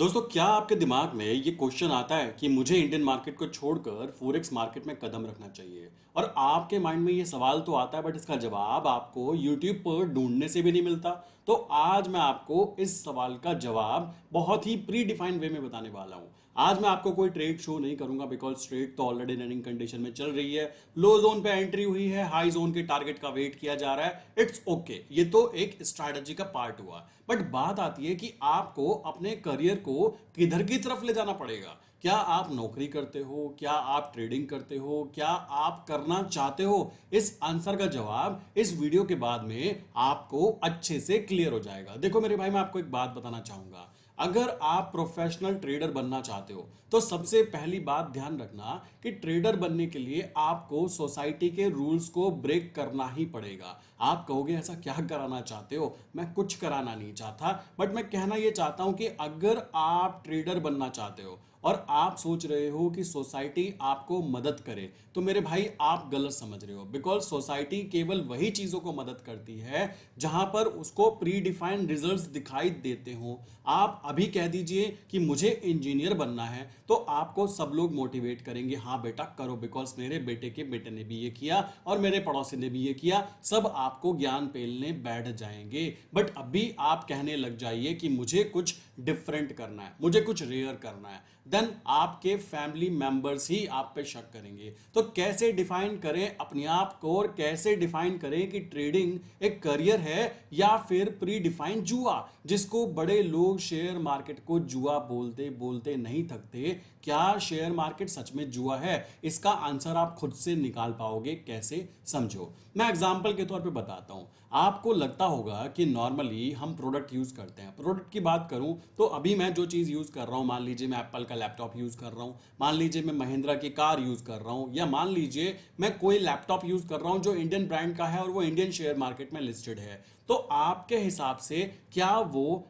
दोस्तों, क्या आपके दिमाग में ये क्वेश्चन आता है कि मुझे इंडियन मार्केट को छोड़कर फॉरेक्स मार्केट में कदम रखना चाहिए? और आपके माइंड में ये सवाल तो आता है, बट इसका जवाब आपको यूट्यूब पर ढूंढने से भी नहीं मिलता। तो आज मैं आपको इस सवाल का जवाब बहुत ही प्री डिफाइंड वे में बताने वाला हूं। आज मैं आपको कोई ट्रेड शो नहीं करूंगा, बिकॉज ट्रेड तो ऑलरेडी रनिंग कंडीशन में चल रही है। लो जोन पे एंट्री हुई है, हाई जोन के टारगेट का वेट किया जा रहा है। इट्स ओके, ये तो एक स्ट्रैटेजी का पार्ट हुआ। बट बात आती है कि आपको अपने करियर को किधर की तरफ ले जाना पड़ेगा। क्या आप नौकरी करते हो? क्या आप ट्रेडिंग करते हो? क्या आप करना चाहते हो? इस आंसर का जवाब इस वीडियो के बाद में आपको अच्छे से क्लियर हो जाएगा। देखो मेरे भाई, मैं आपको एक बात बताना चाहूंगा। अगर आप प्रोफेशनल ट्रेडर बनना चाहते हो तो सबसे पहली बात ध्यान रखना कि ट्रेडर बनने के लिए आपको सोसाइटी के रूल्स को ब्रेक करना ही पड़ेगा। आप कहोगे ऐसा क्या कराना चाहते हो? मैं कुछ कराना नहीं चाहता, बट मैं कहना यह चाहता हूं कि अगर आप ट्रेडर बनना चाहते हो और आप सोच रहे हो कि सोसाइटी आपको मदद करे, तो मेरे भाई आप गलत समझ रहे हो। बिकॉज सोसाइटी केवल वही चीजों को मदद करती है जहां पर उसको प्री डिफाइंड रिजल्ट्स दिखाई देते हो। आप अभी कह दीजिए कि मुझे इंजीनियर बनना है, तो आपको सब लोग मोटिवेट करेंगे, हाँ बेटा करो, बिकॉज मेरे बेटे के बेटे ने भी ये किया और मेरे पड़ोसी ने भी ये किया। सब आपको ज्ञान पेलने बैठ जाएंगे। बट अभी आप कहने लग जाइए कि मुझे कुछ डिफरेंट करना है, मुझे कुछ रेयर करना है, देन आपके फैमिली मेंबर्स ही आप पे शक करेंगे। तो कैसे डिफाइन करें अपने आप को, और कैसे डिफाइन करें कि ट्रेडिंग एक करियर है या फिर प्री डिफाइंड जुआ, जिसको बड़े लोग शेयर मार्केट को जुआ बोलते बोलते नहीं थकते। क्या शेयर मार्केट सच में जुआ है? इसका आंसर आप खुद से निकाल पाओगे कैसे, समझो। मैं एग्जांपल के तौर पे बताता हूं। आपको लगता होगा कि नॉर्मली हम प्रोडक्ट यूज करते हैं। प्रोडक्ट की बात करूं तो अभी मैं जो चीज यूज कर रहा हूं, मान लीजिए मैं एप्पल का लैपटॉप यूज कर रहा हूं, मान लीजिए मैं महिंद्रा की कार यूज कर रहा हूं, या मान लीजिए मैं कोई लैपटॉप यूज कर रहा हूं जो इंडियन ब्रांड का है और वो इंडियन शेयर मार्केट में लिस्टेड है। तो आपके हिसाब से क्या वो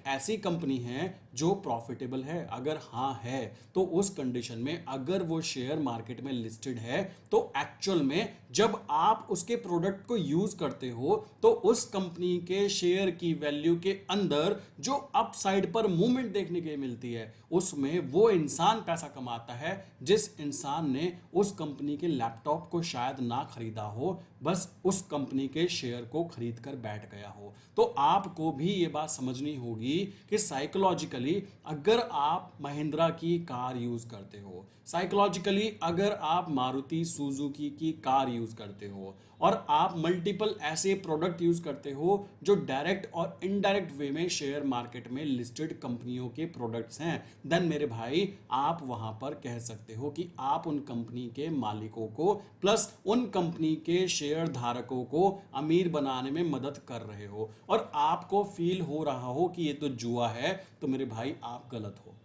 ऐसी कंपनी है जो प्रॉफिटेबल है? अगर हाँ है, तो उस कंडीशन में अगर वो शेयर मार्केट में लिस्टेड है, तो एक्चुअल में जब आप उसके प्रोडक्ट को यूज करते हो तो उस कंपनी के शेयर की वैल्यू के अंदर जो अपसाइड पर मूवमेंट देखने के मिलती है, उसमें वो इंसान पैसा कमाता है जिस इंसान ने उस कंपनी के लैपटॉप को शायद ना खरीदा हो, बस उस कंपनी के शेयर को खरीद कर बैठ गया हो। तो आपको भी ये बात समझनी होगी कि साइकोलॉजिकली अगर आप महिंद्रा की कार यूज करते हो, साइकोलॉजिकली अगर आप मारुति सुजुकी की कार यूज करते हो, और आप मल्टीपल ऐसे प्रोडक्ट यूज करते हो जो डायरेक्ट और इनडायरेक्ट वे में शेयर मार्केट में लिस्टेड कंपनियों के प्रोडक्ट्स हैं, देन मेरे भाई आप वहां पर कह सकते हो कि आप उन कंपनी के मालिकों को प्लस उन कंपनी के शेयर धारकों को अमीर बनाने में मदद कर रहे हो। और आपको फील हो रहा हो कि ये तो जुआ है, तो मेरे भाई आप गलत हो।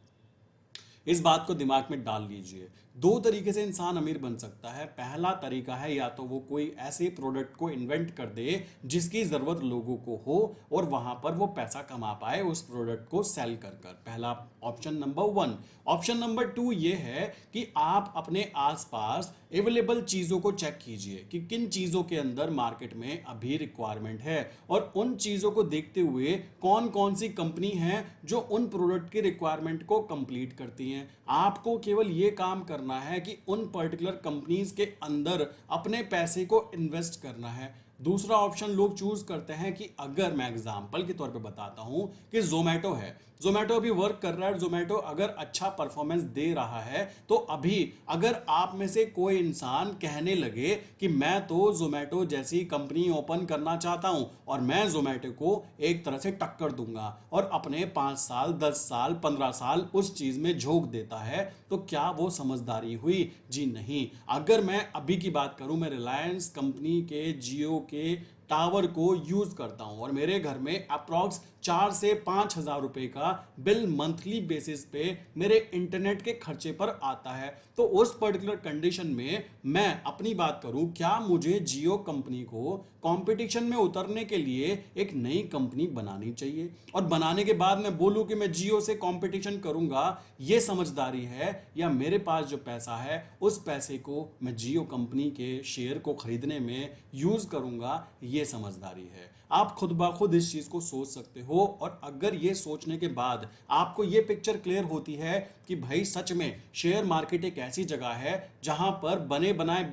इस बात को दिमाग में डाल लीजिए। दो तरीके से इंसान अमीर बन सकता है। पहला तरीका है या तो वो कोई ऐसे प्रोडक्ट को इन्वेंट कर दे जिसकी जरूरत लोगों को हो और वहां पर वो पैसा कमा पाए उस प्रोडक्ट को सेल कर कर। पहला option number one. Option number two ये है कि आप अपने आसपास अवेलेबल चीजों को चेक कीजिए कि किन चीजों के अंदर मार्केट में अभी रिक्वायरमेंट है, और उन चीजों को देखते हुए कौन कौन सी कंपनी है जो उन प्रोडक्ट की रिक्वायरमेंट को कंप्लीट करती हैं। आपको केवल यह काम करना है कि उन पर्टिकुलर कंपनीज के अंदर अपने पैसे को इन्वेस्ट करना है। दूसरा ऑप्शन लोग चूज करते हैं कि अगर मैं एग्जांपल के तौर पे बताता हूं कि जोमेटो है, जोमेटो अभी वर्क कर रहा है, जोमेटो अगर अच्छा परफॉर्मेंस दे रहा है, तो अभी अगर आप में से कोई इंसान कहने लगे कि मैं तो जोमेटो जैसी कंपनी ओपन करना चाहता हूं और मैं जोमेटो को एक तरह से टक्कर दूंगा, और अपने 5 साल 10 साल 15 साल उस चीज में झोंक देता है, तो क्या वो समझदारी हुई? जी नहीं। अगर मैं अभी की बात करूं, मैं रिलायंस कंपनी के जियो के टावर को यूज करता हूं और मेरे घर में अप्रॉक्स 4 से 5 हजार रुपए का बिल मंथली बेसिस पे मेरे इंटरनेट के खर्चे पर आता है, तो उस पर्टिकुलर कंडीशन में मैं अपनी बात करूं, क्या मुझे जियो कंपनी को कंपटीशन में उतरने के लिए एक नई कंपनी बनानी चाहिए और बनाने के बाद मैं बोलूं कि मैं जियो से कंपटीशन करूंगा, यह समझदारी है? या मेरे पास जो पैसा है उस पैसे को मैं जियो कंपनी के शेयर को खरीदने में यूज करूंगा, ये समझदारी है? आप खुद ब खुद इस चीज को सोच सकते हो। और अगर ये सोचने के बाद आपको ये पिक्चर क्लियर होती है कि भाई सच में शेयर मार्केट एक ऐसी जगह है जहां पर बने बनाए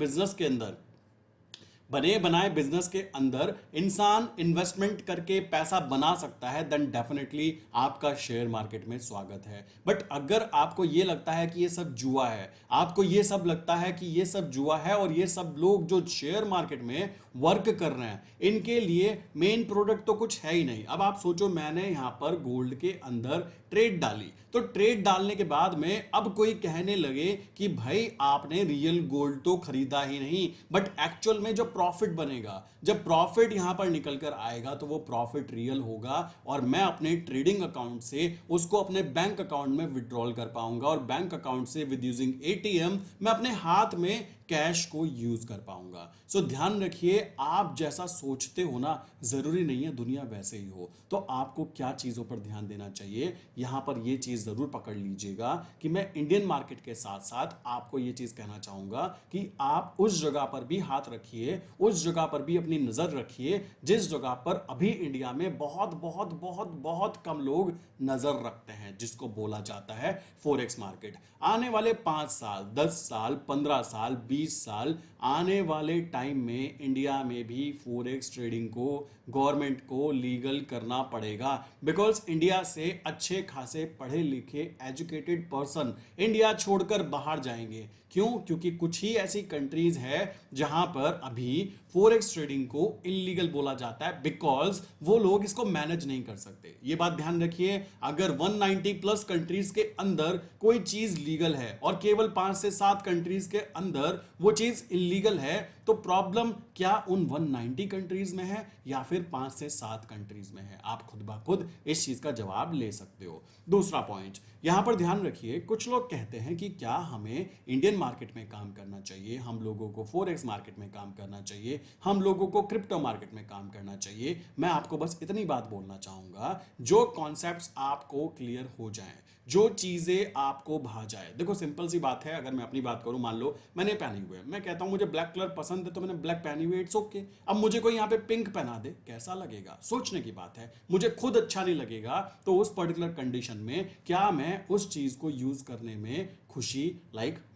बिजनेस के अंदर इंसान इन्वेस्टमेंट करके पैसा बना सकता है, देन डेफिनेटली आपका शेयर मार्केट में स्वागत है। बट अगर आपको ये लगता है कि ये सब जुआ है, आपको ये सब लगता है कि ये सब जुआ है और ये सब लोग जो शेयर मार्केट में वर्क कर रहे हैं इनके लिए मेन प्रोडक्ट तो कुछ है ही नहीं। अब आप सोचो, मैंने यहां पर गोल्ड के अंदर ट्रेड डाली, तो ट्रेड डालने के बाद में अब कोई कहने लगे कि भाई आपने रियल गोल्ड तो खरीदा ही नहीं, बट एक्चुअल में जो प्रॉफिट बनेगा, जब प्रॉफिट यहां पर निकल कर आएगा तो वो प्रॉफिट रियल होगा और मैं अपने ट्रेडिंग अकाउंट से उसको अपने बैंक अकाउंट में विड्रॉल कर पाऊंगा और बैंक अकाउंट से विद यूजिंग एटीएम मैं अपने हाथ में कैश को यूज कर पाऊंगा। सो ध्यान रखिए, आप जैसा सोचते हो ना, जरूरी नहीं है दुनिया वैसे ही हो। तो आपको क्या चीजों पर ध्यान देना चाहिए, यहां पर यह चीज जरूर पकड़ लीजिएगा कि मैं इंडियन मार्केट के साथ साथ आपको यह चीज कहना चाहूंगा कि आप उस जगह पर भी हाथ रखिए, उस जगह पर भी अपनी नजर रखिए जिस जगह पर अभी इंडिया में बहुत बहुत बहुत बहुत कम लोग नजर रखते हैं, जिसको बोला जाता है फॉरेक्स मार्केट। आने वाले 5 साल, 10 साल, 15 साल, 20 साल, आने वाले टाइम में इंडिया में भी फॉरेक्स ट्रेडिंग को गवर्नमेंट को लीगल करना पड़ेगा। बिकॉज इंडिया से अच्छे खासे पढ़े लिखे एजुकेटेड पर्सन इंडिया छोड़कर बाहर जाएंगे। क्यों? क्योंकि कुछ ही ऐसी कंट्रीज है जहां पर अभी फॉरेक्स ट्रेडिंग को इलीगल बोला जाता है, बिकॉज वो लोग इसको मैनेज नहीं कर सकते। ये बात ध्यान रखिए, अगर 190 प्लस कंट्रीज के अंदर कोई चीज लीगल है और केवल 5 से 7 कंट्रीज के अंदर वो चीज इलीगल है, तो प्रॉब्लम क्या उन 190 कंट्रीज में है या फिर 5 से 7 कंट्रीज में है? आप खुद ब खुद इस चीज का जवाब ले सकते हो। दूसरा पॉइंट यहां पर ध्यान रखिए, कुछ लोग कहते हैं कि क्या हमें इंडियन मार्केट में काम करना चाहिए, हम लोगों को फॉरेक्स मार्केट में काम करना चाहिए, हम लोगों को क्रिप्टो मार्केट में काम करना चाहिए। मैं आपको बस इतनी बात बोलना चाहूंगा, जो कॉन्सेप्ट्स आपको क्लियर हो जाएं, जो चीजें आपको भा जाए। देखो सिंपल सी बात है, अगर मैं अपनी बात करूं, मान लो मैंने पहनी हुई है, मैं कहता हूं मुझे ब्लैक कलर पसंद है तो मैंने ब्लैक पहनी हुई है, इट्स ओके। अब मुझे कोई यहां पे पिंक पहना दे, कैसा लगेगा? सोचने की बात है। मुझे खुद अच्छा नहीं लगेगा तो उस पर्टिकुलर कंडीशन में क्या मैं उस चीज को यूज करने में खुशी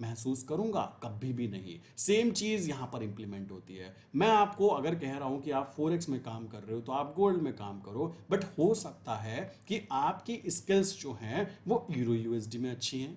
महसूस करूंगा? कभी भी नहीं। सेम चीज यहां पर इंप्लीमेंट होती है। मैं आपको अगर कह रहा हूं कि आप फॉरेक्स में काम कर रहे हो तो आप गोल्ड में काम करो, बट हो सकता है कि आपकी स्किल्स जो हैं वो यूरो यूएसडी में अच्छी हैं।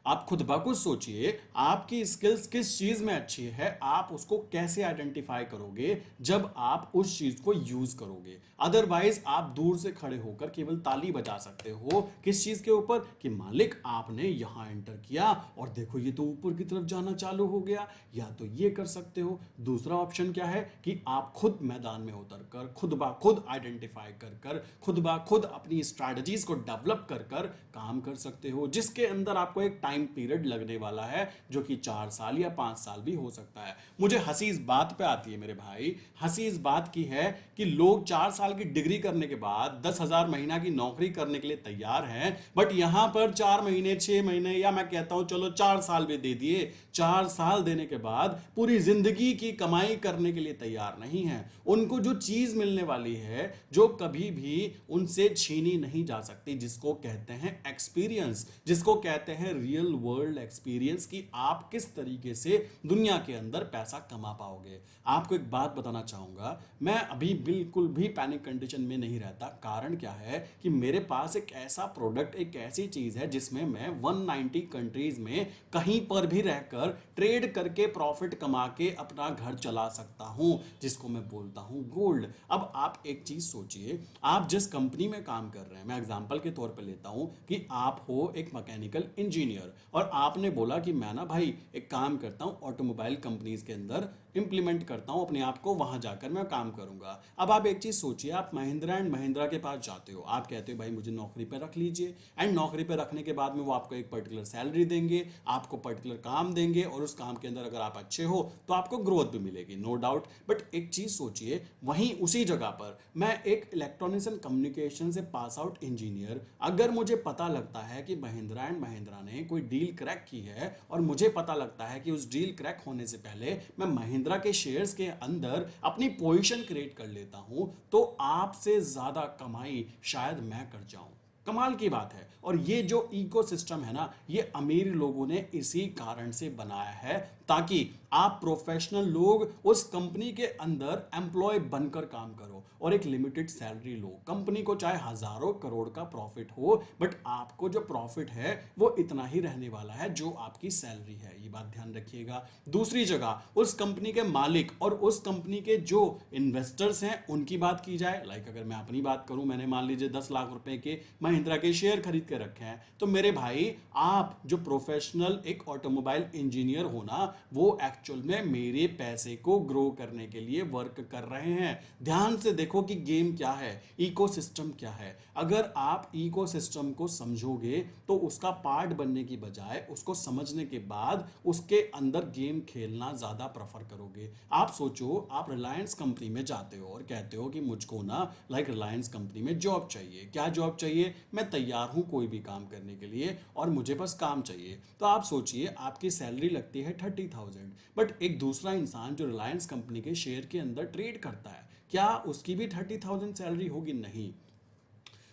आप खुद ब खुद सोचिए, आपकी स्किल्स किस चीज में अच्छी है, आप उसको कैसे आइडेंटिफाई करोगे जब आप उस चीज को यूज करोगे। अदरवाइज आप दूर से खड़े होकर केवल ताली बजा सकते हो किस चीज के ऊपर, कि मालिक आपने यहां एंटर किया और देखो ये तो ऊपर की तरफ जाना चालू हो गया, या तो ये कर सकते हो। दूसरा ऑप्शन क्या है कि आप खुद मैदान में उतर कर खुद ब खुद आइडेंटिफाई कर कर खुद ब खुद अपनी स्ट्रैटेजीज को डेवलप कर कर काम कर सकते हो, जिसके अंदर आपको एक टाइम पीरियड लगने वाला है जो कि 4 साल या 5 साल भी हो सकता है। मुझे हंसी इस बात पे आती है मेरे भाई, हंसी इस बात की है कि लोग 4 साल की डिग्री करने के बाद 10,000 महीना की नौकरी करने के लिए तैयार हैं, बट यहां पर 4 महीने 6 महीने या मैं कहता हूं चलो 4 साल भी दे दिए, 4 साल देने के बाद पूरी जिंदगी की कमाई करने के लिए तैयार नहीं है। उनको जो चीज मिलने वाली है जो कभी भी उनसे छीनी नहीं जा सकती, जिसको कहते हैं एक्सपीरियंस, जिसको कहते हैं रियल वर्ल्ड एक्सपीरियंस, कि आप किस तरीके से दुनिया के अंदर पैसा कमा पाओगे। आपको एक बात बताना चाहूंगा, मैं अभी बिल्कुल भी पैनिक कंडीशन में नहीं रहता। कारण क्या है कि मेरे पास एक ऐसा प्रोडक्ट, एक ऐसी चीज है जिसमें मैं 190 कंट्रीज में कहीं पर भी रहकर ट्रेड करके प्रॉफिट कमा के अपना घर चला सकता हूं, जिसको मैं बोलता हूं गोल्ड। अब आप एक चीज सोचिए, आप जिस कंपनी में काम कर रहे हैं, मैं एग्जांपल के तौर पे लेता हूं कि आप हो एक मैकेनिकल इंजीनियर और आपने बोला कि मैं ना भाई एक काम करता हूं ऑटोमोबाइल कंपनीज के अंदर, इंप्लीमेंट करता हूं अपने आप को, वहां जाकर मैं काम करूंगा। अब आप एक चीज सोचिए, आप महिंद्रा एंड महिंद्रा के पास जाते हो, आप कहते हो भाई मुझे नौकरी पे रख लीजिए, एंड नौकरी पे रखने के बाद में वो आपको एक पर्टिकुलर सैलरी देंगे, आपको पर्टिकुलर काम देंगे, और उस काम के अंदर अगर आप अच्छे हो तो आपको ग्रोथ भी मिलेगी, नो डाउट। बट एक चीज सोचिए, वहीं उसी जगह पर मैं एक इलेक्ट्रॉनिक्स एंड कम्युनिकेशन से पास आउट इंजीनियर, अगर मुझे पता लगता है कि महिंद्रा एंड महिंद्रा ने कोई डील क्रैक की है और मुझे पता लगता है कि उस डील क्रैक होने से पहले मैं महिंद्रा महिंद्रा के शेयर्स के अंदर अपनी पोजीशन क्रिएट कर लेता हूं तो आपसे ज्यादा कमाई शायद मैं कर जाऊं। कमाल की बात है। और ये जो इकोसिस्टम है ना, ये अमीर लोगों ने इसी कारण से बनाया है ताकि आप प्रोफेशनल लोग उस कंपनी के अंदर एम्प्लॉय बनकर काम करो और एक लिमिटेड सैलरी लो। कंपनी को चाहे हजारों करोड़ का प्रॉफिट हो, बट आपको जो प्रॉफिट है वो इतना ही रहने वाला है जो आपकी सैलरी है। ये बात ध्यान रखिएगा। दूसरी जगह उस कंपनी के मालिक और उस कंपनी के जो इन्वेस्टर्स हैं उनकी बात की जाए, लाइक अगर मैं अपनी बात करूं, मैंने मान लीजिए 10 लाख रुपए के महिंद्रा के शेयर खरीद के रखे हैं, तो मेरे भाई आप जो प्रोफेशनल एक ऑटोमोबाइल इंजीनियर हो ना, वो एक्चुअल में मेरे पैसे को ग्रो करने के लिए वर्क कर रहे हैं। ध्यान से देखो कि गेम क्या है, इकोसिस्टम क्या है। अगर आप इकोसिस्टम को समझोगे तो उसका पार्ट बनने की बजाय उसको समझने के बाद उसके अंदर गेम खेलना ज्यादा प्रेफर करोगे। आप सोचो, आप रिलायंस कंपनी में जाते हो और कहते हो कि मुझको ना लाइक रिलायंस कंपनी में जॉब चाहिए। क्या जॉब चाहिए? मैं तैयार हूं कोई भी काम करने के लिए और मुझे बस काम चाहिए। तो आप सोचिए, आपकी सैलरी लगती है 30,000, बट एक दूसरा इंसान जो रिलायंस कंपनी के शेयर के अंदर ट्रेड करता है, क्या उसकी भी 30,000 सैलरी होगी? नहीं।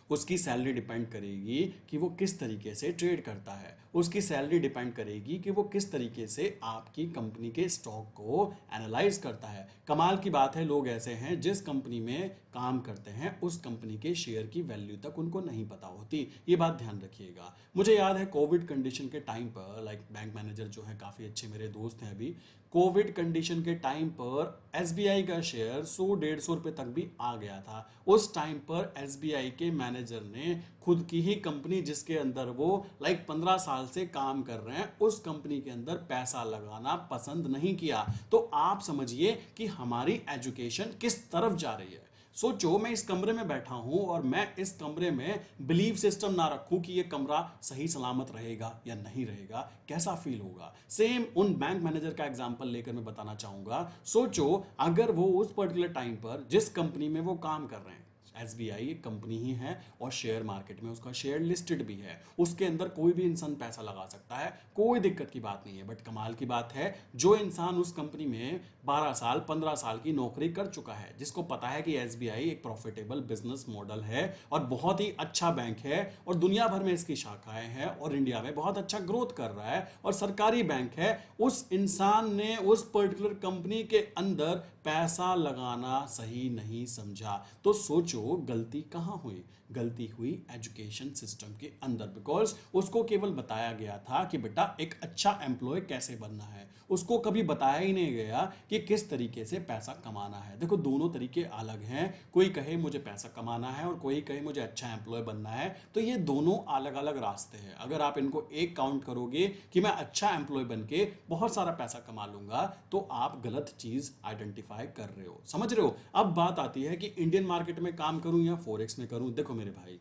उसकी सैलरी डिपेंड करेगी कि वो किस तरीके से ट्रेड करता है। उसकी सैलरी डिपेंड करेगी कि वो किस तरीके से आपकी कंपनी के स्टॉक को एनालाइज करता है। कमाल की बात है, लोग ऐसे हैं जिस कंपनी में काम करते हैं उस कंपनी के शेयर की वैल्यू तक उनको नहीं पता होती। ये बात ध्यान रखिएगा। मुझे याद है कोविड कंडीशन के टाइम पर, लाइक बैंक मैनेजर जो है काफ़ी अच्छे मेरे दोस्त हैं अभी, कोविड कंडीशन के टाइम पर एसबीआई का शेयर 100-150 रुपए तक भी आ गया था। उस टाइम पर एसबीआई के मैनेजर ने खुद की ही कंपनी जिसके अंदर वो लाइक 15 साल से काम कर रहे हैं, उस कंपनी के अंदर पैसा लगाना पसंद नहीं किया। तो आप समझिए कि हमारी एजुकेशन किस तरफ जा रही है। सोचो, मैं इस कमरे में बैठा हूं और मैं इस कमरे में बिलीफ सिस्टम ना रखूं कि ये कमरा सही सलामत रहेगा या नहीं रहेगा, कैसा फील होगा। सेम उन बैंक मैनेजर का एग्जांपल लेकर मैं बताना चाहूंगा। सोचो, अगर वो उस पर्टिकुलर टाइम पर जिस कंपनी में वो काम कर रहे हैं, एसबीआई एक कंपनी ही है और शेयर मार्केट में उसका शेयर लिस्टेड भी है, उसके अंदर कोई भी इंसान पैसा लगा सकता है, कोई दिक्कत की बात नहीं है। बट कमाल की बात है, जो इंसान उस कंपनी में 12 साल 15 साल की नौकरी कर चुका है, जिसको पता है कि एसबीआई एक प्रॉफिटेबल बिजनेस मॉडल है और बहुत ही अच्छा बैंक है और दुनिया भर में इसकी शाखाएं हैं और इंडिया में बहुत अच्छा ग्रोथ कर रहा है और सरकारी बैंक है, उस इंसान ने उस पर्टिकुलर कंपनी के अंदर पैसा लगाना सही नहीं समझा। तो सोचो, गलती कहां हुई? गलती हुई एजुकेशन सिस्टम के अंदर, बिकॉज उसको केवल बताया गया था कि बेटा एक अच्छा एम्प्लॉय कैसे बनना है, उसको कभी बताया ही नहीं गया कि किस तरीके से पैसा कमाना है। देखो, दोनों तरीके अलग हैं। कोई कहे मुझे पैसा कमाना है और कोई कहे मुझे अच्छा एम्प्लॉय बनना है, तो ये दोनों अलग अलग रास्ते हैं। अगर आप इनको एक काउंट करोगे कि मैं अच्छा एम्प्लॉय बन के बहुत सारा पैसा कमा लूंगा, तो आप गलत चीज आइडेंटिफाई कर रहे हो। समझ रहे हो? अब बात आती है कि इंडियन मार्केट में काम करूं या फॉरेक्स में करूं। देखो मेरे भाई,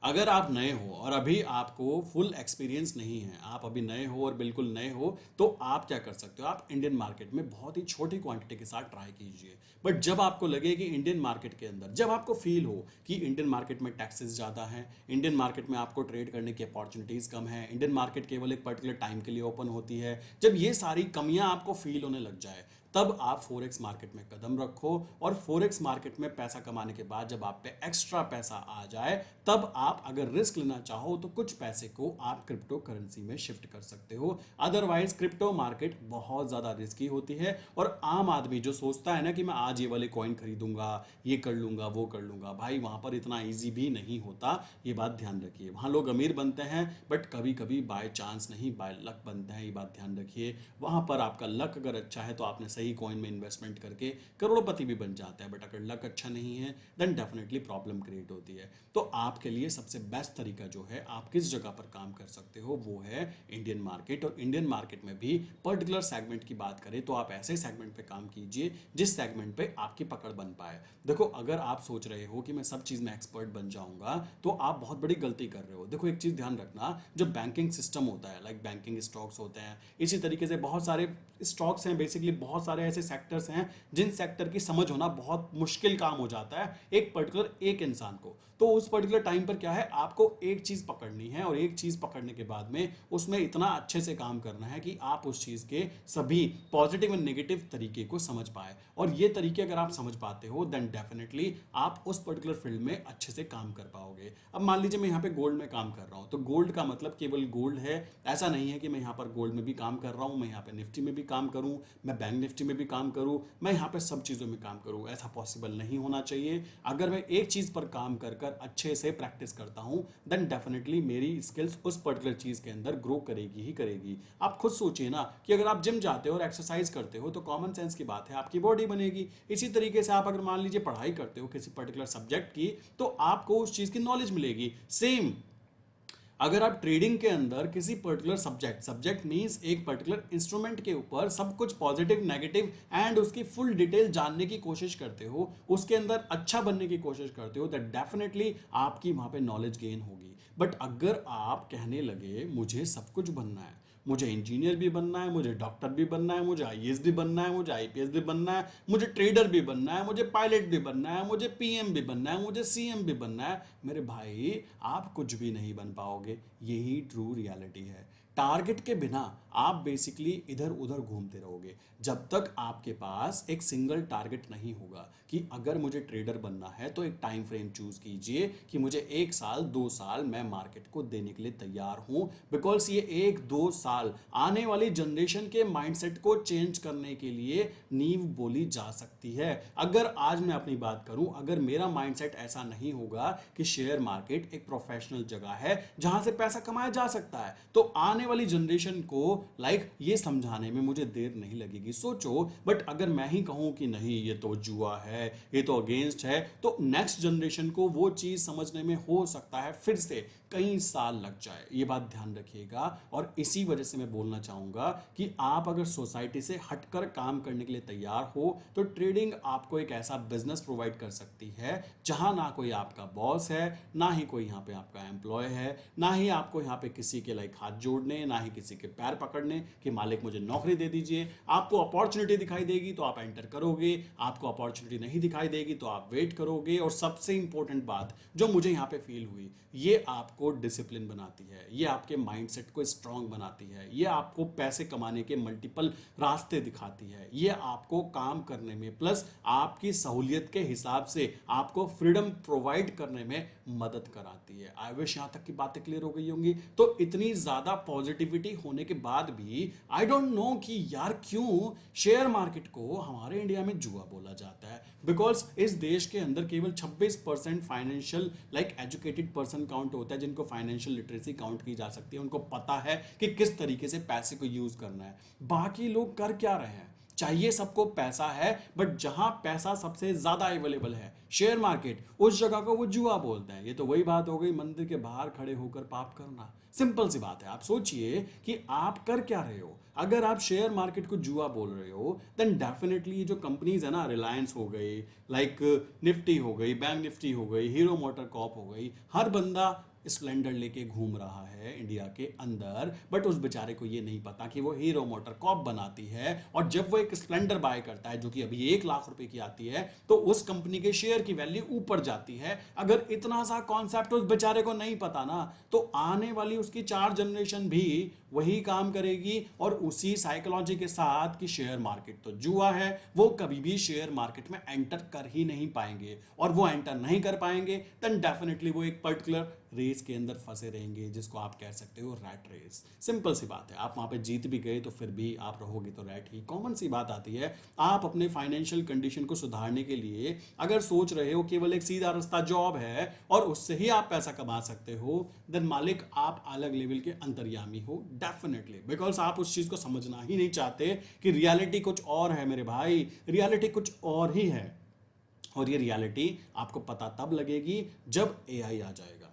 अगर आप नए हो और अभी आपको फुल एक्सपीरियंस नहीं है, आप अभी नए हो और बिल्कुल नए हो, तो आप क्या कर सकते हो, आप इंडियन मार्केट में बहुत ही छोटी क्वांटिटी के साथ ट्राई कीजिए। बट जब आपको लगे कि इंडियन मार्केट के अंदर, जब आपको फील हो कि इंडियन मार्केट में टैक्सेस ज़्यादा हैं, इंडियन मार्केट में आपको ट्रेड करने की अपॉर्चुनिटीज़ कम है, इंडियन मार्केट केवल एक पर्टिकुलर टाइम के लिए ओपन होती है, जब ये सारी कमियां आपको फील होने लग जाए, तब आप फोरेक्स मार्केट में कदम रखो। और फोरेक्स मार्केट में पैसा कमाने के बाद जब आप पे एक्स्ट्रा पैसा आ जाए, तब आप अगर रिस्क लेना चाहो तो कुछ पैसे को आप क्रिप्टो करेंसी में शिफ्ट कर सकते हो। अदरवाइज क्रिप्टो मार्केट बहुत ज़्यादा रिस्की होती है और आम आदमी जो सोचता है ना कि मैं आज ये वाले कॉइन खरीदूंगा, ये कर लूंगा, वो कर लूंगा, भाई वहां पर इतना ईजी भी नहीं होता। ये बात ध्यान रखिए। वहां लोग अमीर बनते हैं, बट कभी कभी बाय चांस नहीं, बाय लक बनते हैं। ये बात ध्यान रखिए। वहां पर आपका लक अगर अच्छा है तो आपने सही कॉइन में इन्वेस्टमेंट करके करोड़पति भी बन जाते हैं, बट अगर लक अच्छा नहीं है देन डेफिनेटली प्रॉब्लम क्रिएट होती है। तो आपके लिए सबसे बेस्ट तरीका जो है, आप किस जगह पर काम कर सकते हो, वो है इंडियन मार्केट। और इंडियन मार्केट में भी पर्टिकुलर सेगमेंट की बात करें तो आप ऐसे सेगमेंट पे काम कीजिए जिस सेगमेंट पे आपकी पकड़ बन पाए। देखो, अगर आप सोच रहे हो कि मैं सब चीज़ में एक्सपर्ट बन जाऊंगा, तो आप बहुत बड़ी गलती कर रहे हो। देखो, एक चीज़ ध्यान रखना, जो बैंकिंग सिस्टम होता है, लाइक बैंकिंग स्टॉक्स होते हैं, इसी तरीके से बहुत सारे स्टॉक्स हैं, बेसिकली बहुत सारे ऐसे सेक्टर्स हैं जिन सेक्टर की समझ होना बहुत मुश्किल काम हो जाता है एक पर्टिकुलर एक इंसान को। तो उस पर्टिकुलर टाइम पर क्या है, आपको एक चीज पकड़नी है और एक चीज पकड़ने के बाद में उसमें इतना अच्छे से काम करना है कि आप उस चीज के सभी पॉजिटिव एंड नेगेटिव तरीके को समझ पाए। और ये तरीके अगर आप समझ पाते हो देन डेफिनेटली आप उस पर्टिकुलर फील्ड में अच्छे से काम कर पाओगे। अब मान लीजिए मैं यहाँ पे गोल्ड में काम कर रहा हूँ, तो गोल्ड का मतलब केवल गोल्ड है ऐसा नहीं है कि मैं यहाँ पर गोल्ड में भी काम कर रहा हूँ, मैं यहाँ पे निफ्टी में भी काम करूँ, मैं बैंक निफ्टी में भी काम करूँ, मैं यहाँ पे सब चीज़ों में काम करूँ, ऐसा पॉसिबल नहीं होना चाहिए। अगर मैं एक चीज़ पर काम कर कर अच्छे से प्रैक्टिस करता हूँ देन डेफिनेटली मेरी स्किल्स उस पर्टिकुलर चीज़ के अंदर ग्रो करेगी ही करेगी। आप खुद सोचिए ना कि अगर आप जिम जाते हो और एक्सरसाइज करते हो तो कॉमन सेंस की बात है आपकी बॉडी बनेगी। इसी तरीके से आप अगर मान लीजिए पढ़ाई करते हो किसी पर्टिकुलर सब्जेक्ट की तो आपको उस चीज़ की नॉलेज मिलेगी। सेम अगर आप ट्रेडिंग के अंदर किसी पर्टिकुलर सब्जेक्ट मींस एक पर्टिकुलर इंस्ट्रूमेंट के ऊपर सब कुछ पॉजिटिव नेगेटिव एंड उसकी फुल डिटेल जानने की कोशिश करते हो, उसके अंदर अच्छा बनने की कोशिश करते हो, दैट डेफिनेटली आपकी वहां पे नॉलेज गेन होगी। बट अगर आप कहने लगे मुझे सब कुछ बनना है, मुझे इंजीनियर भी बनना है, मुझे डॉक्टर भी बनना है, मुझे आईएएस भी बनना है, मुझे आईपीएस भी बनना है, मुझे ट्रेडर भी बनना है, मुझे पायलट भी बनना है, मुझे पीएम भी बनना है, मुझे सीएम भी बनना है, मेरे भाई आप कुछ भी नहीं बन पाओगे। यही ट्रू रियलिटी है। टारगेट के बिना आप बेसिकली इधर उधर घूमते रहोगे जब तक आपके पास एक सिंगल टारगेट नहीं होगा कि अगर मुझे ट्रेडर बनना है तो एक टाइम फ्रेम चूज कीजिए कि मुझे 1 साल 2 साल मैं मार्केट को देने के लिए तैयार हूं। बिकॉज ये 1-2 साल आने वाली जनरेशन के माइंडसेट को चेंज करने के लिए नींव बोली जा सकती है। अगर आज मैं अपनी बात करूं, अगर मेरा माइंडसेट ऐसा नहीं होगा कि शेयर मार्केट एक प्रोफेशनल जगह है जहां से पैसा कमाया जा सकता है, तो आने वाली जनरेशन को ये समझाने में मुझे देर नहीं लगेगी। सोचो, बट अगर मैं ही कहूं कि नहीं ये तो जुआ है, ये तो अगेंस्ट है, तो नेक्स्ट जनरेशन को वो चीज समझने में हो सकता है फिर से कई साल लग जाए। ये बात ध्यान रखिएगा। और इसी वजह से मैं बोलना चाहूंगा कि आप अगर सोसाइटी से हटकर काम करने के लिए तैयार हो तो ट्रेडिंग आपको एक ऐसा बिजनेस प्रोवाइड कर सकती है जहां ना कोई आपका बॉस है, ना ही कोई यहाँ पे आपका एम्प्लॉय है, ना ही आपको यहाँ पे किसी के हाथ जोड़ने, ना ही किसी के पैर पकड़ने कि मालिक मुझे नौकरी दे दीजिए। आपको अपॉर्चुनिटी दिखाई देगी तो आप एंटर करोगे, आपको अपॉर्चुनिटी नहीं दिखाई देगी तो आप वेट करोगे। और सबसे इंपॉर्टेंट बात जो मुझे यहाँ पे फील हुई, ये आपको डिसिप्लिन बनाती है, ये आपके माइंडसेट को स्ट्रांग बनाती है, ये आपको पैसे कमाने के मल्टीपल रास्ते दिखाती है, ये आपको काम करने में प्लस आपकी सहूलियत के हिसाब से आपको फ्रीडम प्रोवाइड करने में मदद कराती है। आई विश यहां तक की बातें क्लियर हो गई होंगी। तो इतनी ज्यादा पॉजिटिविटी होने के बाद भी आई डोंट नो कि यार क्यों शेयर मार्केट को हमारे इंडिया में जुआ बोला जाता है। बिकॉज इस देश के अंदर केवल 26% फाइनेंशियल एजुकेटेड पर्सन काउंट होता है जिनको फाइनेंशियल लिटरेसी काउंट की जा सकती है, उनको पता है कि किस तरीके से पैसे को यूज करना है। बाकी लोग कर क्या रहे हैं, चाहिए सबको पैसा है, बट जहां पैसा सबसे ज्यादा अवेलेबल है शेयर मार्केट, उस जगह को वो जुआ बोलते हैं। ये तो वही बात हो गई मंदिर के बाहर खड़े होकर पाप करना। सिंपल सी बात है। आप सोचिए कि आप कर क्या रहे हो। अगर आप शेयर मार्केट को जुआ बोल रहे हो देन डेफिनेटली जो कंपनीज है ना, रिलायंस हो गई, निफ्टी हो गई, बैंक निफ्टी हो गई, हीरो मोटर कॉप हो गई, हर बंदा स्प्लेंडर लेके घूम रहा है इंडिया के अंदर, बट उस बेचारे को ये नहीं पता कि वो हीरो मोटर कॉप बनाती है। और जब वो एक स्प्लेंडर बाय करता है जो कि अभी 1 लाख रुपए की आती है, तो उस कंपनी के शेयर की वैल्यू ऊपर जाती है। अगर इतना सा कॉन्सेप्ट उस बेचारे को नहीं पता ना, तो आने वाली उसकी 4 जनरेशन भी वही काम करेगी और उसी साइकोलॉजी के साथ कि शेयर मार्केट तो जुआ है, वो कभी भी शेयर मार्केट में एंटर कर ही नहीं पाएंगे। और वो एंटर नहीं कर पाएंगे देन डेफिनेटली वो एक पर्टिकुलर रेस के अंदर फंसे रहेंगे जिसको आप कह सकते हो रैट रेस। सिंपल सी बात है। आप वहां पे जीत भी गए तो फिर भी आप रहोगे तो रैट ही। कॉमन सी बात आती है। आप अपने फाइनेंशियल कंडीशन को सुधारने के लिए अगर सोच रहे हो केवल एक सीधा रास्ता जॉब है और उससे ही आप पैसा कमा सकते हो, देन मालिक आप अलग लेवल के अंतर्यामी हो डेफिनेटली। बिकॉज आप उस चीज को समझना ही नहीं चाहते कि रियलिटी कुछ और है मेरे भाई, रियलिटी कुछ और ही है। और ये रियलिटी आपको पता तब लगेगी जब एआई आ जाएगा।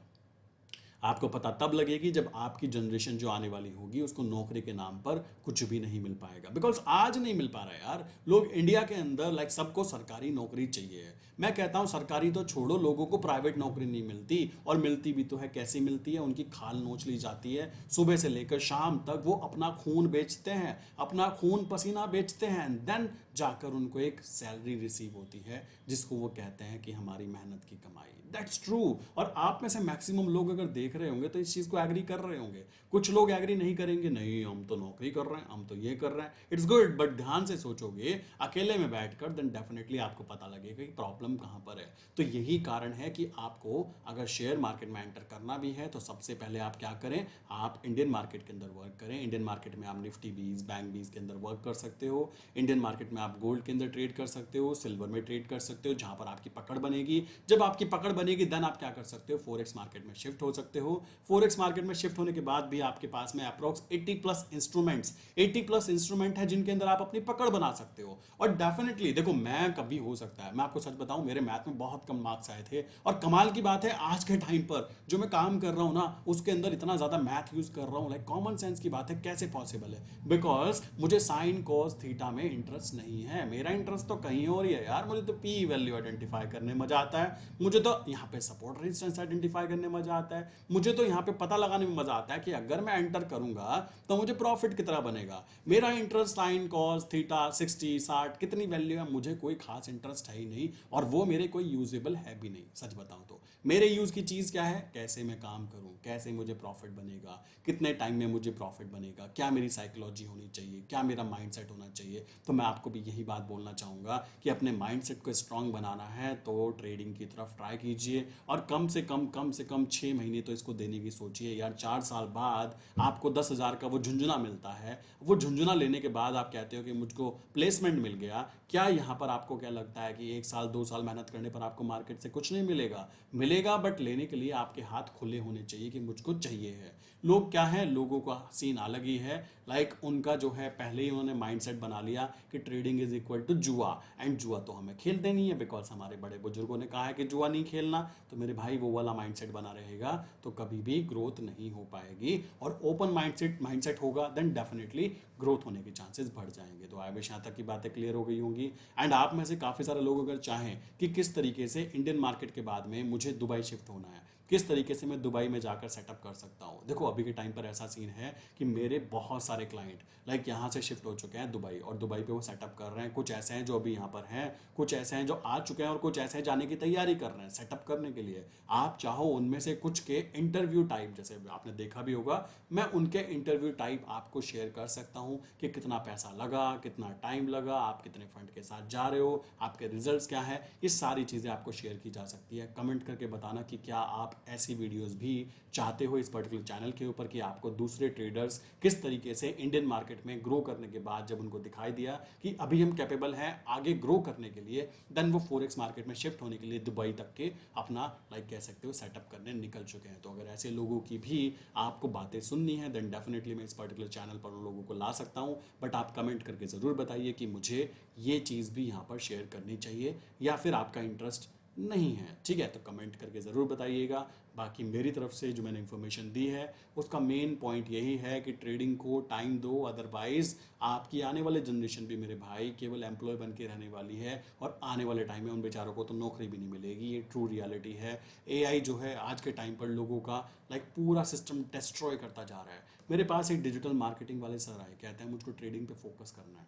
आपको पता तब लगेगी जब आपकी जनरेशन जो आने वाली होगी उसको नौकरी के नाम पर कुछ भी नहीं मिल पाएगा, बिकॉज आज नहीं मिल पा रहा है यार। लोग इंडिया के अंदर लाइक सबको सरकारी नौकरी चाहिए। मैं कहता हूं सरकारी तो छोड़ो, लोगों को प्राइवेट नौकरी नहीं मिलती, और मिलती भी तो है, कैसी मिलती है, उनकी खाल नोच ली जाती है। सुबह से लेकर शाम तक वो अपना खून बेचते हैं, अपना खून पसीना बेचते हैं, एंड देन जाकर उनको एक सैलरी रिसीव होती है जिसको वो कहते हैं कि हमारी मेहनत की कमाई। That's true. और आप में से मैक्सिमम लोग अगर देख रहे होंगे तो इस चीज़ को एग्री कर रहे होंगे। कुछ लोग एग्री नहीं करेंगे, नहीं हम तो नौकरी कर रहे हैं, हम तो ये कर रहे हैं। इट्स गुड, बट ध्यान से सोचोगे अकेले में बैठकर, देन डेफिनेटली आपको पता लगेगा कि प्रॉब्लम कहाँ पर है। तो यही कारण है कि आपको अगर शेयर मार्केट में एंटर करना भी है तो सबसे पहले आप क्या करें, आप इंडियन मार्केट के अंदर वर्क करें। इंडियन मार्केट में आप निफ्टी 20, बैंक 20 के अंदर वर्क कर सकते हो। इंडियन मार्केट में आप गोल्ड के अंदर ट्रेड कर सकते हो, सिल्वर में ट्रेड कर सकते हो, जहां पर आपकी पकड़ बनेगी। जब आपकी पकड़ बनेगी देन आप क्या कर सकते हो, फॉरेक्स मार्केट में शिफ्ट हो सकते हो। फॉरेक्स मार्केट में शिफ्ट होने के बाद भी आपके पास में approx 80 plus instruments, 80 plus instrument है जिनके अंदर आप अपनी पकड़ बना सकते हो। और डेफिनेटली देखो, मैं कभी हो सकता है, मैं आपको सच बताऊं, मेरे मैथ में बहुत कम मार्क्स आए थे, और कमाल की बात है आज के टाइम पर जो मैं काम कर रहा हूं ना उसके अंदर इतना ज्यादा मैथ यूज कर रहा हूं। लाइक कॉमन सेंस की बात है, कैसे पॉसिबल है? बिकॉज मुझे साइन कॉस थीटा में इंटरेस्ट नहीं है, मेरा इंटरेस्ट तो कहीं और ही है यार। मुझे तो पी वैल्यू आइडेंटिफाई करने में मजा आता है, मुझे तो यहाँ पे सपोर्ट रेजिस्टेंस आइडेंटिफाई करने में मजा आता है, मुझे तो यहाँ पे पता लगाने में मजा आता है कि अगर मैं एंटर करूंगा तो मुझे प्रॉफिट कितना बनेगा। मेरा इंटरेस्ट साइन कॉस थीटा 60 60 कितनी वैल्यू है, मुझे कोई खास इंटरेस्ट है ही नहीं, और वो मेरे कोई यूजेबल है भी नहीं। सच बताऊं तो मेरे यूज की चीज क्या है, कैसे मैं काम करूं, कैसे मुझे प्रॉफिट बनेगा, कितने टाइम में मुझे प्रॉफिट बनेगा, क्या मेरी साइकोलॉजी होनी चाहिए, क्या मेरा माइंडसेट होना चाहिए। तो मैं आपको भी यही बात बोलना चाहूंगा कि अपने माइंडसेट को स्ट्रांग बनाना है तो ट्रेडिंग की तरफ ट्राई कीजिए, और कम से कम 6 महीने तो इसको देने की सोचिए यार। 4 साल बाद आपको 10,000 का वो झुंझुना मिलता है, वो झुंझुना लेने के बाद आप कहते हो कि मुझको प्लेसमेंट मिल गया। क्या यहाँ पर आपको क्या लगता है कि 1 साल 2 साल मेहनत करने पर आपको मार्केट से कुछ नहीं मिलेगा? मिलेगा, बट लेने के लिए आपके हाथ खुले होने चाहिए कि मुझको चाहिए है। लोग क्या है, लोगों का सीन अलग ही है। लाइक उनका जो है पहले ही उन्होंने माइंडसेट बना लिया कि ट्रेडिंग इज इक्वल टू जुआ, एंड जुआ तो हमें खेलते नहीं है बिकॉज हमारे बड़े बुजुर्गों ने कहा है कि जुआ नहीं खेलना। तो मेरे भाई वो वाला माइंडसेट बना रहेगा तो कभी भी ग्रोथ नहीं हो पाएगी, और ओपन माइंडसेट माइंडसेट होगा देन डेफिनेटली ग्रोथ होने के चांसेस बढ़ जाएंगे। तो आई विश यहाँ तक की बातें क्लियर हो गई होंगी। एंड आप में से काफ़ी सारे लोग अगर चाहें कि किस तरीके से इंडियन मार्केट के बाद में मुझे दुबई शिफ्ट होना है, किस तरीके से मैं दुबई में जाकर सेटअप कर सकता हूँ। देखो अभी के टाइम पर ऐसा सीन है कि मेरे बहुत सारे क्लाइंट लाइक यहाँ से शिफ्ट हो चुके हैं दुबई, और दुबई पे वो सेटअप कर रहे हैं। कुछ ऐसे हैं जो अभी यहाँ पर हैं, कुछ ऐसे हैं जो आ चुके हैं, और कुछ ऐसे हैं जाने की तैयारी कर रहे हैं सेटअप करने के लिए। आप चाहो उनमें से कुछ के इंटरव्यू टाइप, जैसे आपने देखा भी होगा, मैं उनके इंटरव्यू टाइप आपको शेयर कर सकता हूँ कि कितना पैसा लगा, कितना टाइम लगा, आप कितने फंड के साथ जा रहे हो, आपके रिजल्ट्स क्या है। ये सारी चीज़ें आपको शेयर की जा सकती है। कमेंट करके बताना कि क्या आप ऐसी वीडियोस भी चाहते हो इस पर्टिकुलर चैनल के ऊपर, कि आपको दूसरे ट्रेडर्स किस तरीके से इंडियन मार्केट में ग्रो करने के बाद जब उनको दिखाई दिया कि अभी हम कैपेबल हैं आगे ग्रो करने के लिए, देन वो फॉरेक्स मार्केट में शिफ्ट होने के लिए दुबई तक के अपना लाइक कह सकते हो सेटअप करने निकल चुके हैं। तो अगर ऐसे लोगों की भी आपको बातें सुननी है देन डेफिनेटली मैं इस पर्टिकुलर चैनल पर उन लोगों को ला सकता हूं। बट आप कमेंट करके ज़रूर बताइए कि मुझे ये चीज़ भी यहाँ पर शेयर करनी चाहिए, या फिर आपका इंटरेस्ट नहीं है। ठीक है, तो कमेंट करके ज़रूर बताइएगा। बाकी मेरी तरफ से जो मैंने इन्फॉर्मेशन दी है उसका मेन पॉइंट यही है कि ट्रेडिंग को टाइम दो, अदरवाइज आपकी आने वाले जनरेशन भी मेरे भाई केवल एम्प्लॉय बन के रहने वाली है, और आने वाले टाइम में उन बेचारों को तो नौकरी भी नहीं मिलेगी। ये ट्रू रियलिटी है। एआई जो है आज के टाइम पर लोगों का लाइक पूरा सिस्टम डिस्ट्रॉय करता जा रहा है। मेरे पास एक डिजिटल मार्केटिंग वाले सर आए, कहते हैं मुझको ट्रेडिंग पे फोकस करना है।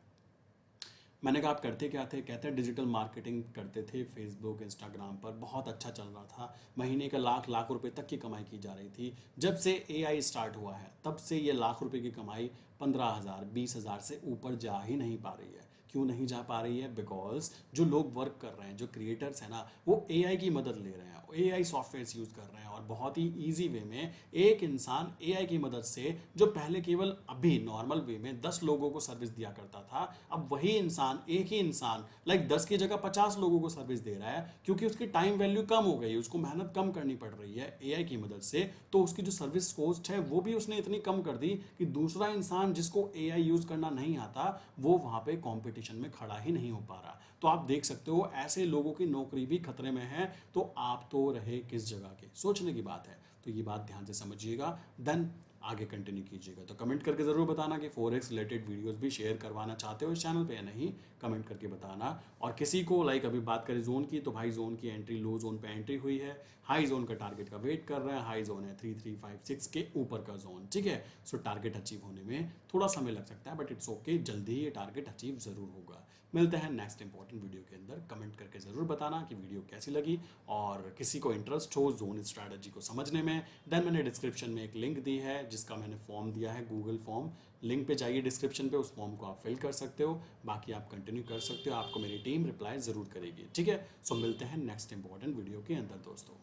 मैंने कहा आप करते क्या थे? कहते हैं डिजिटल मार्केटिंग करते थे, फेसबुक इंस्टाग्राम पर बहुत अच्छा चल रहा था, महीने का लाख लाख रुपए तक की कमाई की जा रही थी। जब से एआई स्टार्ट हुआ है तब से ये लाख रुपए की कमाई 15,000 20,000 से ऊपर जा ही नहीं पा रही है। क्यों नहीं जा पा रही है? बिकॉज जो लोग वर्क कर रहे हैं, जो क्रिएटर्स हैं ना, वो एआई की मदद ले रहे हैं, एआई सॉफ्टवेयर यूज़ कर रहे हैं, और बहुत ही ईजी वे में एक इंसान एआई की मदद से, जो पहले केवल अभी नॉर्मल वे में 10 लोगों को सर्विस दिया करता था, अब वही इंसान, एक ही इंसान लाइक 10 की जगह 50 लोगों को सर्विस दे रहा है, क्योंकि उसकी टाइम वैल्यू कम हो गई, उसको मेहनत कम करनी पड़ रही है एआई की मदद से। तो उसकी जो सर्विस कॉस्ट है वो भी उसने इतनी कम कर दी कि दूसरा इंसान जिसको एआई यूज़ करना नहीं आता वो वहाँ पे कंपटीशन में खड़ा ही नहीं हो पा रहा। तो आप देख सकते हो ऐसे लोगों की नौकरी भी खतरे में है। तो आप तो रहे किस जगह के, सोचने की बात है। तो ये बात ध्यान से समझिएगा, देन आगे कंटिन्यू कीजिएगा। तो कमेंट करके ज़रूर बताना कि फॉरेक्स रिलेटेड वीडियोस भी शेयर करवाना चाहते हो इस चैनल पे या नहीं, कमेंट करके बताना। और किसी को लाइक अभी बात करें जोन की, तो भाई जोन की एंट्री लो जोन पे एंट्री हुई है, हाई जोन का टारगेट का वेट कर रहे हैं, हाई जोन है 3356 के ऊपर का जोन, ठीक है। सो टारगेट अचीव होने में थोड़ा समय लग सकता है, बट इट्स ओके, जल्दी ही ये टारगेट अचीव ज़रूर होगा। मिलते हैं नेक्स्ट इंपॉर्टेंट वीडियो के अंदर। कमेंट करके ज़रूर बताना कि वीडियो कैसी लगी, और किसी को इंटरेस्ट हो जोन स्ट्रैटेजी को समझने में, देन मैंने डिस्क्रिप्शन में एक लिंक दी है जिसका मैंने फॉर्म दिया है, गूगल फॉर्म, लिंक पे जाइए डिस्क्रिप्शन पे, उस फॉर्म को आप फिल कर सकते हो, बाकी आप कंटिन्यू कर सकते हो, आपको मेरी टीम रिप्लाई ज़रूर करेगी, ठीक है। सो मिलते हैं नेक्स्ट इंपॉर्टेंट वीडियो के अंदर दोस्तों।